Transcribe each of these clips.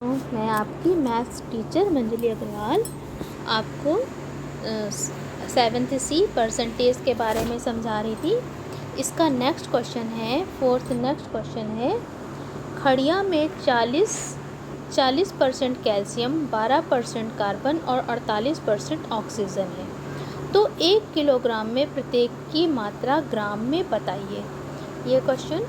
मैं आपकी maths teacher मंजली अग्रवाल आपको 7th सी परसेंटेज के बारे में समझा रही थी। इसका नेक्स्ट क्वेश्चन है, नेक्स्ट क्वेश्चन है, खड़िया में 40% कैल्शियम, 12% कार्बन और 48% ऑक्सीजन है, तो 1 किलोग्राम में प्रत्येक की मात्रा ग्राम में बताइए। ये क्वेश्चन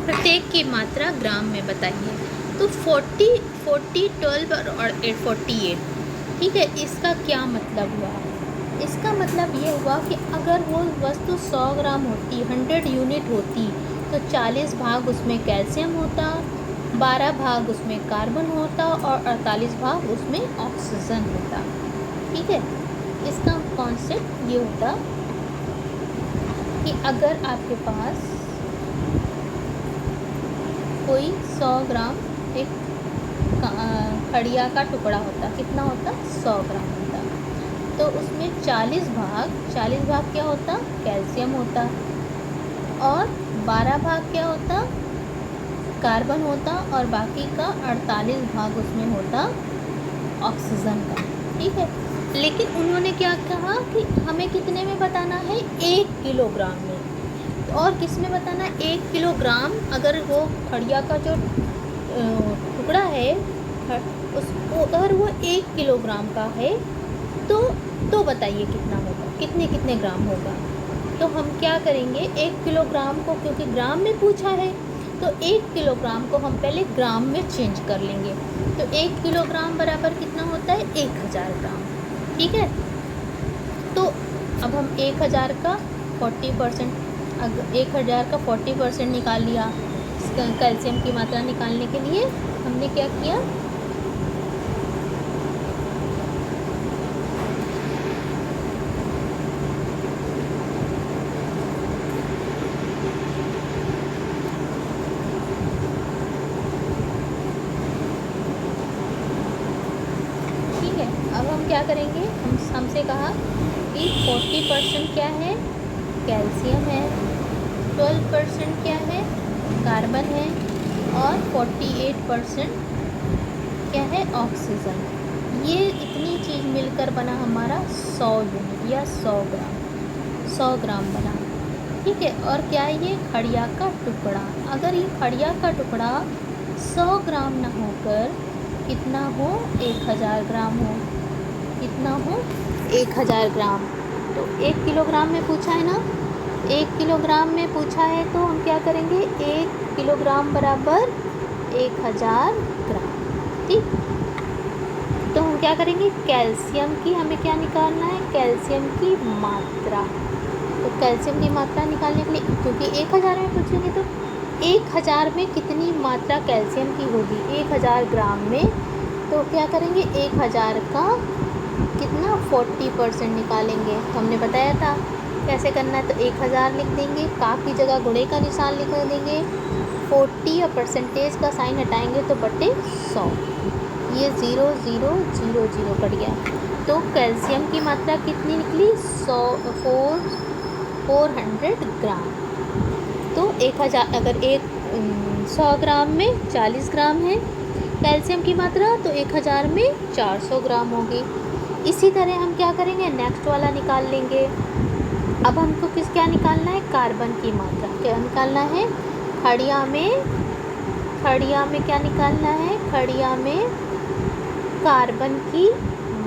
प्रत्येक की मात्रा ग्राम में बताइए। तो 40, 12 और 48, ठीक है। इसका क्या मतलब हुआ? इसका मतलब ये हुआ कि अगर वो वस्तु 100 ग्राम होती, 100 यूनिट होती, तो 40 भाग उसमें कैल्शियम होता, 12 भाग उसमें कार्बन होता और 48 भाग उसमें ऑक्सीजन होता, ठीक है। इसका कॉन्सेप्ट ये होता कि अगर आपके पास कोई 100 ग्राम एक खड़िया का टुकड़ा होता, कितना होता? 100 ग्राम होता, तो उसमें 40 भाग क्या होता? कैल्शियम होता, और 12 भाग क्या होता? कार्बन होता, और बाकी का 48 भाग उसमें होता ऑक्सीजन का, ठीक है। लेकिन उन्होंने क्या कहा कि हमें कितने में बताना है? 1 किलोग्राम में। और किस में बताना? 1 किलोग्राम। अगर वो खड़िया का जो टुकड़ा है उसको अगर वो 1 किलोग्राम का है तो बताइए कितना होगा, कितने ग्राम होगा। तो हम क्या करेंगे, 1 किलोग्राम को, क्योंकि ग्राम में पूछा है, तो 1 किलोग्राम को हम पहले ग्राम में चेंज कर लेंगे। तो 1 किलोग्राम बराबर कितना होता है? 1000 ग्राम, ठीक है। तो अब हम 1000 का 40%, अगर 1000 का 40% निकाल लिया कैल्शियम की मात्रा निकालने के लिए, हमने क्या किया, ठीक है। अब हम क्या करेंगे, हमसे कहा कि 40% क्या है? कैल्शियम है, 12% क्या है? कार्बन है, और 48% क्या है? ऑक्सीजन। ये इतनी चीज़ मिलकर बना हमारा 100 यूनिट या 100 ग्राम बना, ठीक है। और क्या है? ये खड़िया का टुकड़ा। अगर ये खड़िया का टुकड़ा 100 ग्राम ना होकर कितना हो? 1000 ग्राम हो। कितना हो? 1000 ग्राम। तो 1 किलोग्राम में पूछा है ना, 1 किलोग्राम में पूछा है, तो हम क्या करेंगे, 1 किलोग्राम बराबर 1000 ग्राम, ठीक। तो हम क्या करेंगे, कैल्शियम की हमें क्या निकालना है? कैल्शियम की मात्रा। तो कैल्शियम की मात्रा निकालने के लिए, क्योंकि 1000 में पूछेंगे, तो 1000 में कितनी मात्रा कैल्शियम की होगी? 1000 ग्राम में। तो क्या करेंगे, 1000 का कितना? 40% निकालेंगे। हमने बताया था कैसे करना है। तो 1000 लिख देंगे, का की जगह गुणे का निशान लिख देंगे, 40 और परसेंटेज का साइन हटाएंगे तो बटे 100, ये 0 0 0 0 कट गया। तो कैल्शियम की मात्रा कितनी निकली? 400 ग्राम। तो 1000, अगर 100 ग्राम में 40 ग्राम है कैल्शियम की मात्रा, तो 1000 में 400 ग्राम होगी। इसी तरह हम क्या करेंगे, नेक्स्ट वाला निकाल लेंगे। अब हमको क्या निकालना है? कार्बन की मात्रा। क्या निकालना है? खड़िया में क्या निकालना है? खड़िया में कार्बन की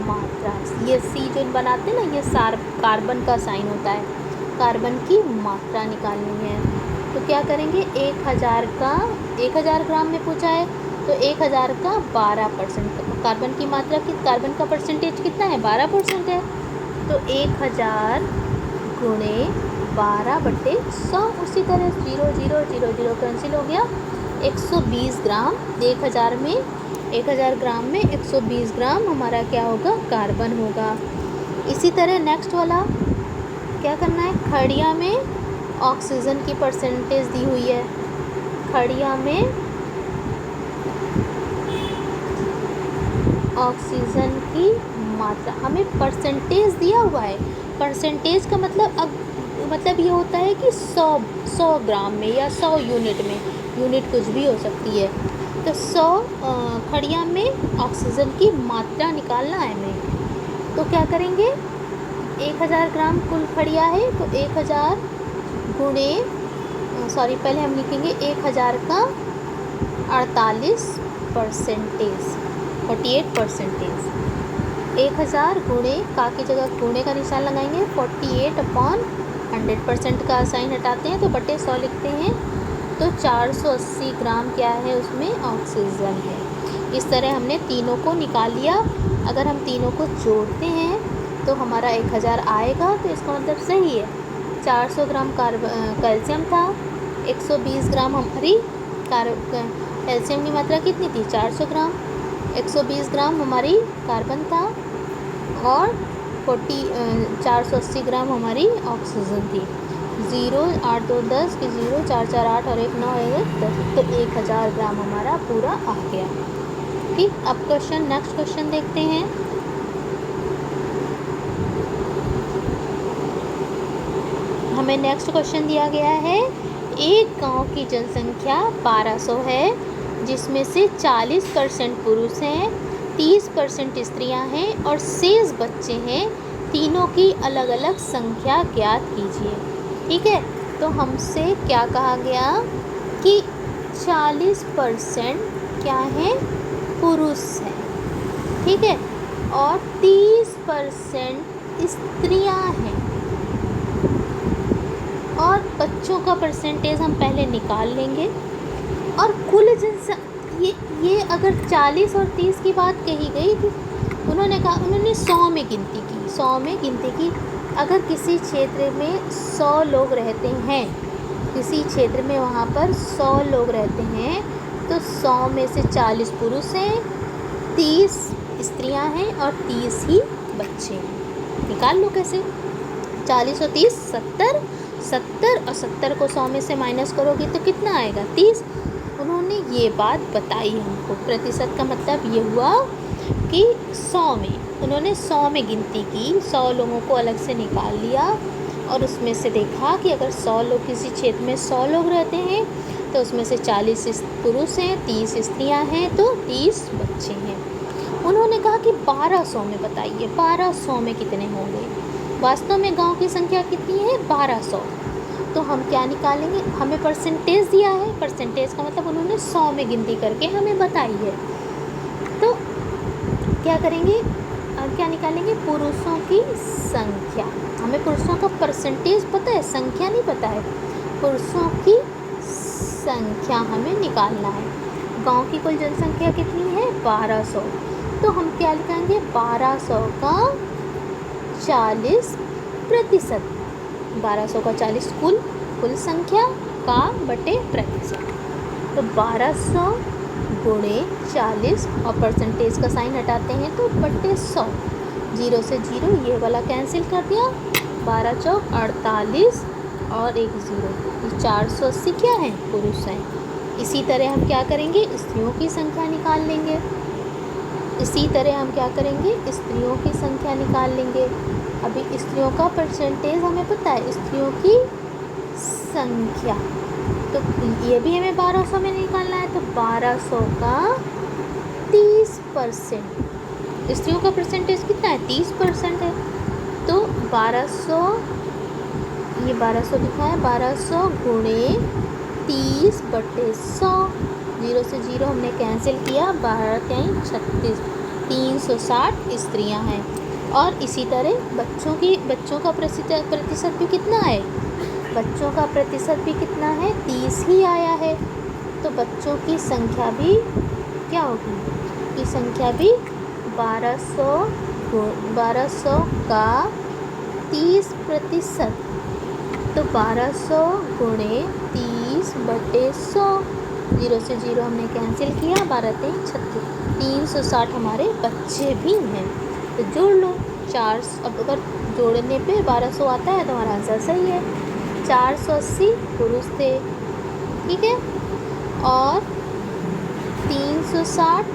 मात्रा। ये सी जो बनाते हैं ना, ये कार्बन का साइन होता है। कार्बन की मात्रा निकालनी है। तो क्या करेंगे, 1000 ग्राम में पूछा है, तो 1000 का 12%। कार्बन की मात्रा की, कार्बन का परसेंटेज कितना है? 12% है। तो 1000 गुणे 12/100। उसी तरह 0 0 0 0 कैंसिल हो गया। 120 ग्राम 1000 ग्राम में 120 ग्राम हमारा क्या होगा? कार्बन होगा। इसी तरह नेक्स्ट वाला क्या करना है, खड़िया में ऑक्सीजन की परसेंटेज दी हुई है। खड़िया में ऑक्सीजन की मात्रा, हमें परसेंटेज दिया हुआ है। परसेंटेज का मतलब ये होता है कि 100 ग्राम में या 100 यूनिट में। यूनिट कुछ भी हो सकती है। तो 100 खड़िया में ऑक्सीजन की मात्रा निकालना है हमें। तो क्या करेंगे, 1000 ग्राम कुल खड़िया है तो 1000 गुणे पहले हम लिखेंगे 1000 का 48%। 1000 गुणे का की जगह गुणे का निशान लगाएंगे, 48/100% का साइन हटाते हैं तो बटे 100 लिखते हैं। तो 480 ग्राम क्या है, उसमें ऑक्सीजन है। इस तरह हमने तीनों को निकाल लिया। अगर हम तीनों को जोड़ते हैं तो हमारा 1000 आएगा, तो इसका मतलब सही है। 400 ग्राम कैल्शियम था, 120 ग्राम हमारी कैल्शियम की मात्रा कितनी थी, 400 ग्राम, 120 ग्राम हमारी कार्बन था और 480 ग्राम हमारी ऑक्सीजन थी। 0 8 2 10 की 0 4 4 8 और 1 9 1 10, तो 1000 ग्राम हमारा पूरा आ गया। ठीक, अब नेक्स्ट क्वेश्चन देखते हैं। हमें नेक्स्ट क्वेश्चन दिया गया है, एक गांव की जनसंख्या 1200 है, जिसमें से 40% पुरुष हैं, 30% स्त्रियां हैं और शेष बच्चे हैं। तीनों की अलग अलग संख्या ज्ञात कीजिए। ठीक है, तो हमसे क्या कहा गया कि 40% क्या है, पुरुष हैं, ठीक है, और 30% स्त्रियां हैं। और बच्चों का परसेंटेज हम पहले निकाल लेंगे। और कुल ये अगर 40 और 30 की बात कही गई थी, उन्होंने 100 में गिनती की। अगर किसी क्षेत्र में 100 लोग रहते हैं, किसी क्षेत्र में वहाँ पर 100 लोग रहते हैं, तो 100 में से 40 पुरुष हैं, 30 स्त्रियां हैं और 30 ही बच्चे हैं। निकाल लो कैसे, 40 और 30 70 और 70 को 100 में से माइनस करोगे तो कितना आएगा, 30। उन्होंने ये बात बताई हमको। प्रतिशत का मतलब ये हुआ कि 100 में उन्होंने 100 में गिनती की, 100 लोगों को अलग से निकाल लिया और उसमें से देखा कि अगर 100 लोग किसी क्षेत्र में 100 लोग रहते हैं तो उसमें से 40 पुरुष हैं, 30 स्त्रियां हैं, तो 30 बच्चे हैं। उन्होंने कहा कि 1200 में बताइए, 1200 में कितने होंगे। वास्तव में गांव की संख्या कितनी है, 1200। तो हम क्या निकालेंगे, हमें परसेंटेज दिया है, परसेंटेज का मतलब उन्होंने 100 में गिनती करके हमें बताई है। तो क्या करेंगे, क्या निकालेंगे, पुरुषों की संख्या। हमें पुरुषों का परसेंटेज पता है, संख्या नहीं पता है। पुरुषों की संख्या हमें निकालना है। गांव की कुल जनसंख्या कितनी है, 1200। तो हम क्या लिखेंगे, 1200 का 40%। 1200 का 40 कुल संख्या का बटे प्रतिशत। तो 1200 गुणे 40 और परसेंटेज का साइन हटाते हैं तो बटे 100। 0 से 0 ये वाला कैंसिल कर दिया, 12 चौक 48 और 1 0, 480 क्या है, पुरुष हैं। इसी तरह हम क्या करेंगे, स्त्रियों की संख्या निकाल लेंगे। स्त्रियों की संख्या निकाल लेंगे। अभी स्त्रियों का परसेंटेज हमें पता है, स्त्रियों की संख्या, तो ये भी हमें 1200 में निकालना है। तो 1200 का 30%, स्त्रियों का परसेंटेज कितना है, 30% है। तो 1200, ये 1200 लिखा है, 1200 गुणे 30 बटे 100। 0 से 0 हमने कैंसिल किया, 12 3 36, 360 स्त्रियां हैं। और इसी तरह बच्चों का प्रतिशत भी कितना है, बच्चों का प्रतिशत भी कितना है, 30 ही आया है। तो बच्चों की संख्या भी क्या होगी, की संख्या भी 1200 का 30%। तो 1200 गुणे 30 बटे 100। 0 से 0 हमने कैंसिल किया, 12 3 36, 360 हमारे बच्चे भी हैं। तो जोड़ लो 4, अब अगर जोड़ने पे 1200 आता है तो हमारा आंसर सही है। 480 पुरुष थे, ठीक है, और 360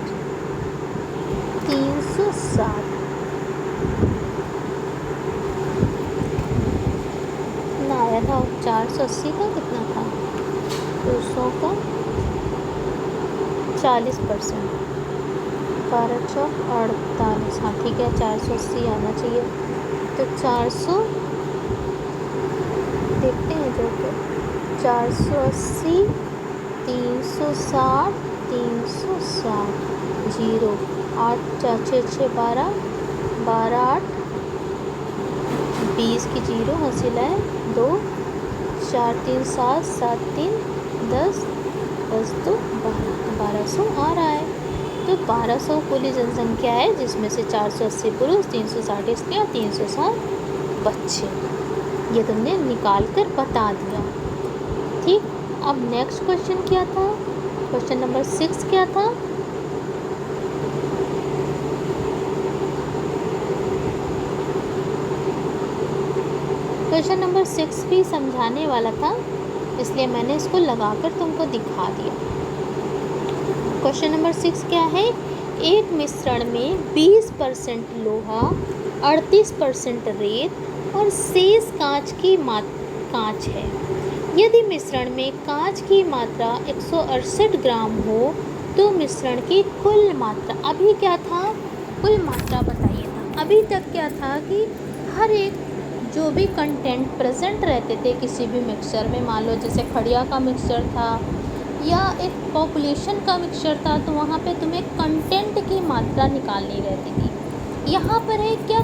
कितना आया था, 480 का कितना था पुरुषों का, 40%, 1248, हाँ ठीक है, 480 आना चाहिए। तो 400 देखते हैं जो कि 480, 360, 360, 0, 8 4 6 6 12, 12 8 20 की 0 हासिल है 2, 4 3 7 7 3 10, 10 2 12, 1200 आ रहा है। तो 1200 कुल जनसंख्या है, जिसमें से 480 पुरुष, 360 स्त्रियाँ, 360 बच्चे। ये तुमने निकाल कर बता दिया। ठीक, अब नेक्स्ट क्वेश्चन क्या था? क्वेश्चन नंबर 6 क्या था? क्वेश्चन नंबर 6 भी समझाने वाला था, इसलिए मैंने इसको लगाकर तुमको दिखा दिया। क्वेश्चन नंबर 6 क्या है? एक मिश्रण में 20% लोहा, 38% रेत और शेष कांच है। यदि मिश्रण में कांच की मात्रा 168 ग्राम हो तो मिश्रण की कुल मात्रा, अभी क्या था, कुल मात्रा बताइए था। अभी तक क्या था कि हर एक जो भी कंटेंट प्रेजेंट रहते थे किसी भी मिक्सचर में, मान लो जैसे खड़िया का मिक्सचर था या एक पॉपुलेशन का मिक्सचर था, तो वहाँ पे तुम्हें कंटेंट की मात्रा निकालनी रहती थी। यहाँ पर है क्या,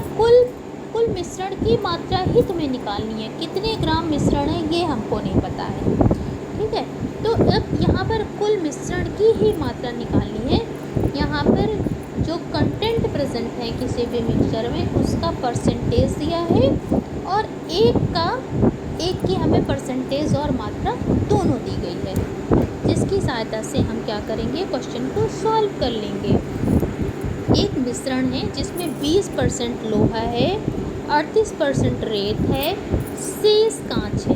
कुल मिश्रण की मात्रा ही तुम्हें निकालनी है। कितने ग्राम मिश्रण है ये हमको नहीं पता है, ठीक है। तो अब यहाँ पर कुल मिश्रण की ही मात्रा निकालनी है। यहाँ पर जो कंटेंट प्रेजेंट है किसी भी मिक्सचर में उसका परसेंटेज दिया है, और एक की हमें परसेंटेज और मात्रा दोनों दी गई है, जिसकी सहायता से हम क्या करेंगे, क्वेश्चन को सॉल्व कर लेंगे। एक मिश्रण है जिसमें 20% लोहा है, 38% रेत है, शेष कांच है।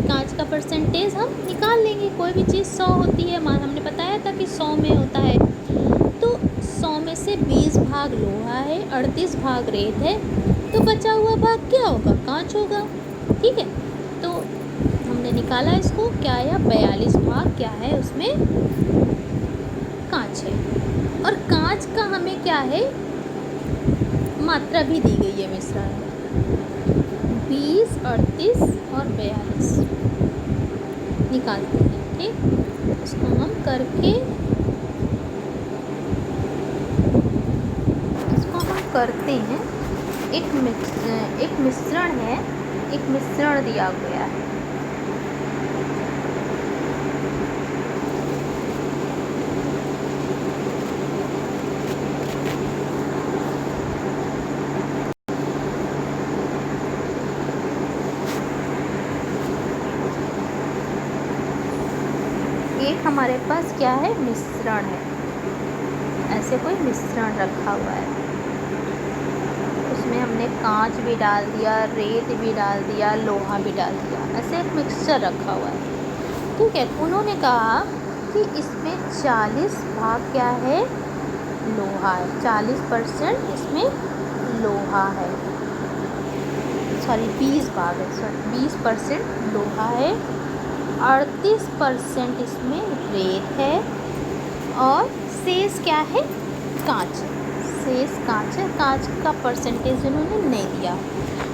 कांच का परसेंटेज हम निकाल लेंगे। कोई भी चीज़ 100 होती है, मान हमने बताया था कि 100 में होता है, तो 100 में से 20 भाग लोहा है, 38 भाग रेत है, तो बचा हुआ भाग क्या होगा, कांच होगा, ठीक है। तो हमने निकाला इसको, क्या आया, 42 भाग क्या है उसमें कांच है। और कांच का हमें क्या है, मात्रा भी दी गई है मिश्रण में, 20, 38 और 42 निकालते हैं, ठीक। इसको हम करते हैं। एक मिश्रण है, एक मिश्रण दिया गया है, एक हमारे पास क्या है, मिश्रण है, ऐसे कोई मिश्रण रखा हुआ है, उसमें हमने कांच भी डाल दिया, रेत भी डाल दिया, लोहा भी डाल दिया, ऐसे एक मिक्सचर रखा हुआ है, ठीक है। उन्होंने कहा कि इसमें 40 भाग क्या है, लोहा है, 40% इसमें लोहा है, सॉरी 20 भाग है, सॉरी 20% लोहा है, 38% इसमें रेत है, और शेष क्या है, कांच, शेष कांच है। कांच का परसेंटेज उन्होंने नहीं दिया।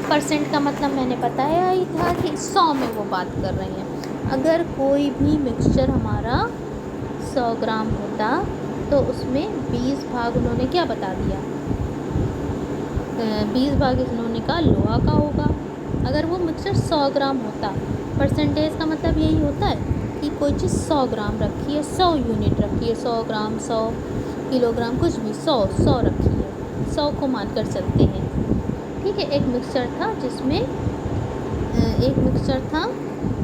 परसेंट का मतलब मैंने बताया ही था कि 100 में वो बात कर रहे हैं। अगर कोई भी मिक्सचर हमारा 100 ग्राम होता तो उसमें 20 भाग उन्होंने क्या बता दिया, 20 भाग इन्होंने कहा लोहा का होगा। अगर वो मिक्सचर 100 ग्राम होता, परसेंटेज का मतलब यही होता है कि कोई चीज़ 100 ग्राम रखी है, 100 यूनिट रखी है, 100 ग्राम, 100 किलोग्राम, कुछ भी 100 रखी है, 100 को मान कर चलते हैं, ठीक है। एक मिक्सचर था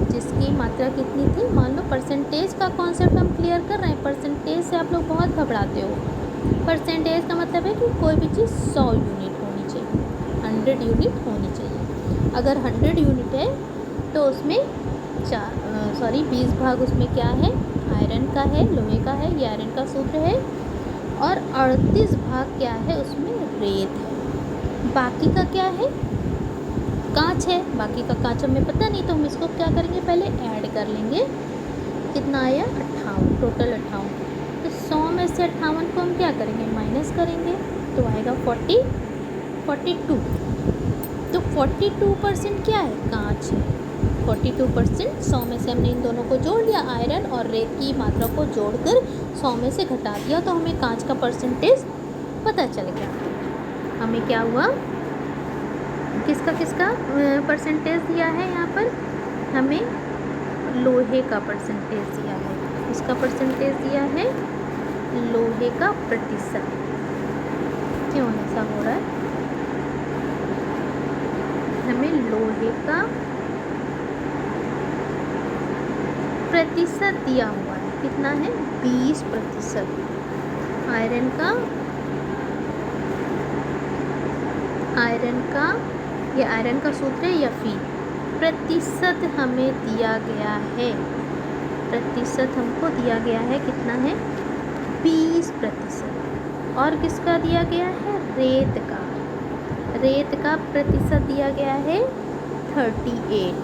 जिसकी मात्रा कितनी थी, मान लो परसेंटेज का कॉन्सेप्ट हम क्लियर कर रहे हैं। परसेंटेज से आप लोग बहुत घबराते हो। परसेंटेज का मतलब है कि कोई भी चीज़ 100 यूनिट होनी चाहिए, 100 यूनिट होनी चाहिए। अगर 100 यूनिट है तो उसमें 20 भाग उसमें क्या है, आयरन का है, लोहे का है, ये आयरन का सूत्र है, और 38 भाग क्या है उसमें रेत है। बाकी का क्या है, कांच है। बाकी का कांच हमें पता नहीं, तो हम इसको क्या करेंगे, पहले ऐड कर लेंगे, कितना आया 58, टोटल 58। तो 100 से 58 को हम क्या करेंगे, माइनस करेंगे, तो आएगा 42। तो 42% क्या है, कांच है। 42% 100 में से हमने इन दोनों को जोड़ लिया, आयरन और रेत की मात्रा को जोड़कर 100 में से घटा दिया, तो हमें कांच का परसेंटेज पता चल गया। हमें क्या हुआ, किसका परसेंटेज दिया है यहाँ पर, हमें लोहे का परसेंटेज दिया है। उसका परसेंटेज दिया है लोहे का प्रतिशत। क्यों ऐसा हो रहा है, हमें लोहे का प्रतिशत दिया हुआ है, कितना है, 20%। आयरन ये आयरन का सूत्र है या फी, प्रतिशत हमें दिया गया है, प्रतिशत हमको दिया गया है, कितना है, 20%। और किसका दिया गया है, रेत का प्रतिशत दिया गया है 38।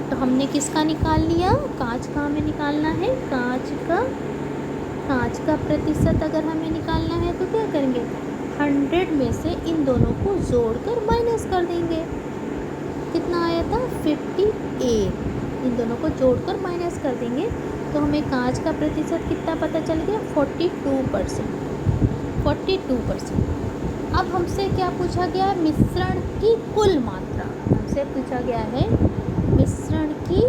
तो हमने किसका निकाल लिया, कांच का हमें निकालना है, कांच का प्रतिशत अगर हमें निकालना है तो क्या करेंगे, 100 में से इन दोनों को जोड़कर माइनस कर देंगे। कितना आया था, 58, इन दोनों को जोड़कर माइनस कर देंगे, तो हमें कांच का प्रतिशत कितना पता चल गया, 42%। अब हमसे क्या पूछा गया, मिश्रण की कुल मात्रा हमसे पूछा गया है, मिश्रण की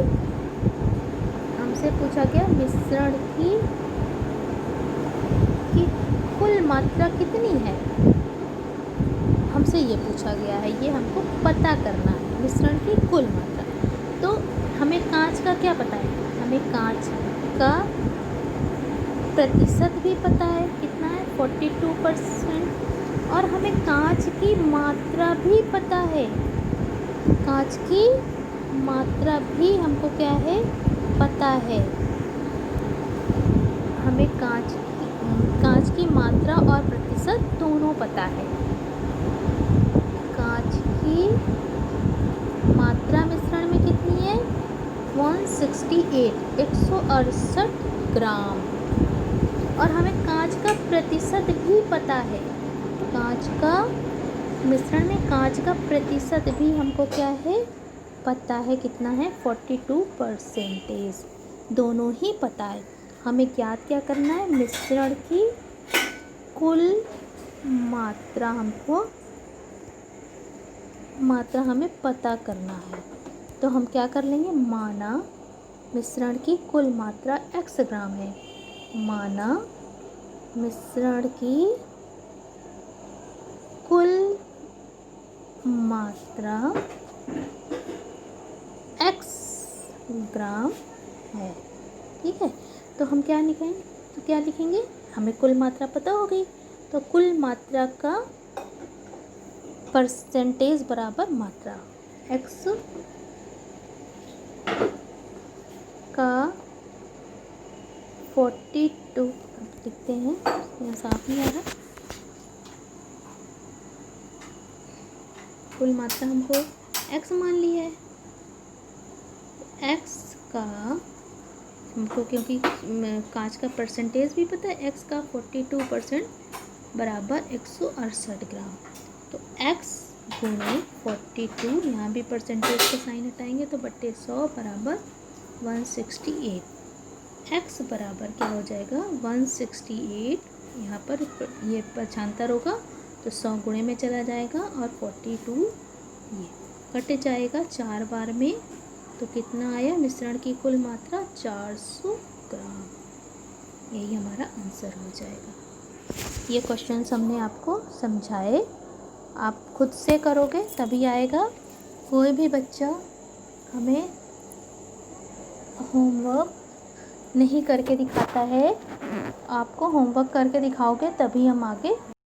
कुल मात्रा कितनी है, हमसे ये पूछा गया है, ये हमको पता करना है, मिश्रण की कुल मात्रा। तो हमें कांच का क्या पता है, हमें कांच का प्रतिशत भी पता है, कितना है, 42%। और हमें कांच की मात्रा भी पता है, कांच की मात्रा भी हमको क्या है, पता है। हमें कांच की मात्रा और प्रतिशत दोनों पता है। कांच की मात्रा मिश्रण में कितनी है, 168 ग्राम। और हमें कांच का प्रतिशत भी पता है, कांच का मिश्रण में कांच का प्रतिशत भी हमको क्या है, पता है, कितना है, 42%। दोनों ही पता है। हमें क्या करना है, मिश्रण की कुल मात्रा हमें पता करना है। तो हम क्या कर लेंगे, माना मिश्रण की कुल मात्रा x ग्राम है, माना मिश्रण की कुल मात्रा x ग्राम है, ठीक है। तो हम क्या लिखेंगे, हमें कुल मात्रा पता हो गई, तो कुल मात्रा का परसेंटेज बराबर मात्रा, x का 42, लिखते हैं, यहाँ साफ नहीं आ रहा, कुल मात्रा हमको x मान ली है, x का हमको, क्योंकि कांच का परसेंटेज भी पता है, x का 42% बराबर 168 ग्राम। तो x गुणे 42, यहाँ भी परसेंटेज का साइन हटाएंगे तो बट्टे 100 बराबर 168। x बराबर क्या हो जाएगा, 168, यहाँ पर ये पक्षांतर होगा तो 100 गुणे में चला जाएगा, और 42 ये कट जाएगा 4 बार में, तो कितना आया, मिश्रण की कुल मात्रा 400 ग्राम। यही हमारा आंसर हो जाएगा। ये क्वेश्चंस हमने आपको समझाए, आप खुद से करोगे तभी आएगा। कोई भी बच्चा हमें होमवर्क नहीं करके दिखाता है, आपको होमवर्क करके दिखाओगे तभी हम आगे